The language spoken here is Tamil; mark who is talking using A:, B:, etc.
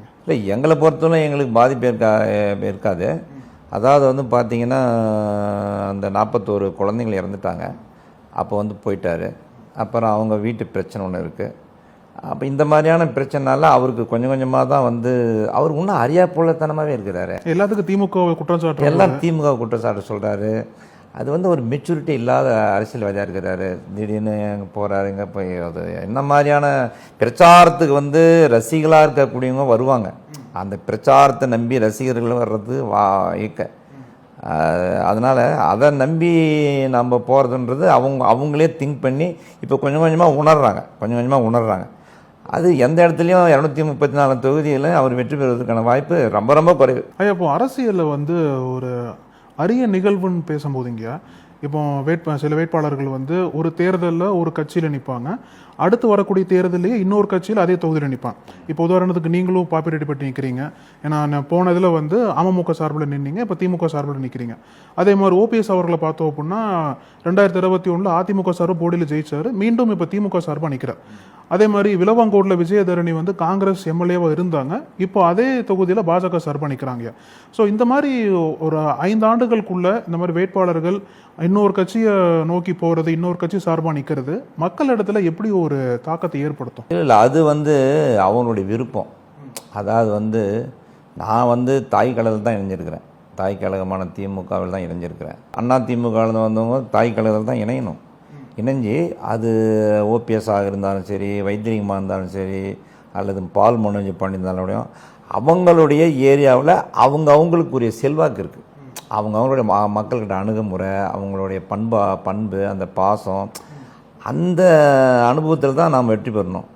A: இல்லை, எங்களை பொறுத்தவரை எங்களுக்கு பாதிப்பு இருக்காது. அதாவது வந்து பார்த்திங்கன்னா, அந்த 41 குழந்தைங்கள் இறந்துட்டாங்க. அப்போ வந்து போயிட்டார். அப்புறம் அவங்க வீட்டு பிரச்சனை ஒன்று இருக்குது. அப்போ இந்த மாதிரியான பிரச்சனைனால அவருக்கு கொஞ்சம் கொஞ்சமாக தான் வந்து அவர் இன்னும் அறியா போலத்தனமாகவே இருக்கிறாரு.
B: எல்லாத்துக்கும் திமுக குற்றச்சாட்டு,
A: எல்லாம் திமுக குற்றச்சாட்டு சொல்கிறாரு. அது வந்து ஒரு மெச்சூரிட்டி இல்லாத அரசியல்வாதியாக இருக்கிறாரு. திடீர்னு எங்கே போகிறாரு, எங்கே போய் அது என்ன மாதிரியான பிரச்சாரத்துக்கு வந்து ரசிகளாக இருக்கக்கூடியவங்க வருவாங்க. அந்த பிரச்சாரத்தை நம்பி ரசிகர்கள் வர்றது இயக்க. அதனால் அதை நம்பி நம்ம போகிறதுன்றது அவங்களே திங்க் பண்ணி இப்போ கொஞ்சம் கொஞ்சமாக உணர்றாங்க. அது எந்த இடத்துலையும் 234 தொகுதியில் அவர் வெற்றி பெறுவதற்கான வாய்ப்பு ரொம்ப ரொம்ப குறைவு.
B: ஐயா, இப்போ அரசியலில் வந்து ஒரு அரிய நிகழ்வுன்னு பேசும்போதுங்க, இப்போ சில வேட்பாளர்கள் வந்து ஒரு தேர்தலில் ஒரு கட்சியில் நிற்பாங்க, அடுத்து வரக்கூடிய தேர்தலையே இன்னொரு கட்சியில் அதே தொகுதியில் நிற்பாங்க. இப்போ உதாரணத்துக்கு நீங்களும் பாப்பிரெட்டிப்பட்டி நிற்கிறீங்க, ஏன்னா போன இதில் வந்து அமமுக சார்பில் நின்னீங்க, இப்போ திமுக சார்பில் நிற்கிறீங்க. அதே மாதிரி ஓபிஎஸ் அவர்களை பார்த்தோம் அப்படின்னா 2021 அதிமுக சார்பு போட்டியில் ஜெயிச்சார், மீண்டும் இப்போ திமுக சார்பாக நிற்கிறார். அதே மாதிரி விலவாங்கோட்டில் விஜயதரணி வந்து காங்கிரஸ் எம்எல்ஏவாக இருந்தாங்க, இப்போ அதே தொகுதியில் பாஜக சார்பாக நிற்கிறாங்க. ஸோ இந்த மாதிரி ஒரு 5 ஆண்டுகளுக்குள்ள இந்த மாதிரி வேட்பாளர்கள் இன்னொரு கட்சியை நோக்கி போகிறது, இன்னொரு கட்சி சார்பாக நிற்கிறது மக்கள் இடத்துல எப்படி ஒரு தாக்கத்தை ஏற்படுத்தும்?
A: இல்லை, அது வந்து அவங்களுடைய விருப்பம். அதாவது வந்து நான் வந்து தாய் கழகத்தில் தான் இணைஞ்சிருக்கிறேன். தாய் கழகமான திமுகவில் தான் இணைஞ்சிருக்கிறேன். அண்ணா திமுகவில் வந்தவங்க தாய் கழகத்தில் தான் இணைஞ்சு அது ஓபிஎஸ்ஸாக இருந்தாலும் சரி, வைத்தியலிங்கமாக இருந்தாலும் சரி, அல்லது பால் மனோஜ் பண்ணியிருந்தாலும் அவங்களுடைய ஏரியாவில் அவங்களுக்குரிய செல்வாக்கு இருக்குது. அவங்களுடைய மக்கள்கிட்ட அணுகுமுறை, அவங்களுடைய பண்பு, அந்த பாசம், அந்த அனுபவத்தில் தான் நாம் வெற்றி பெறணும்.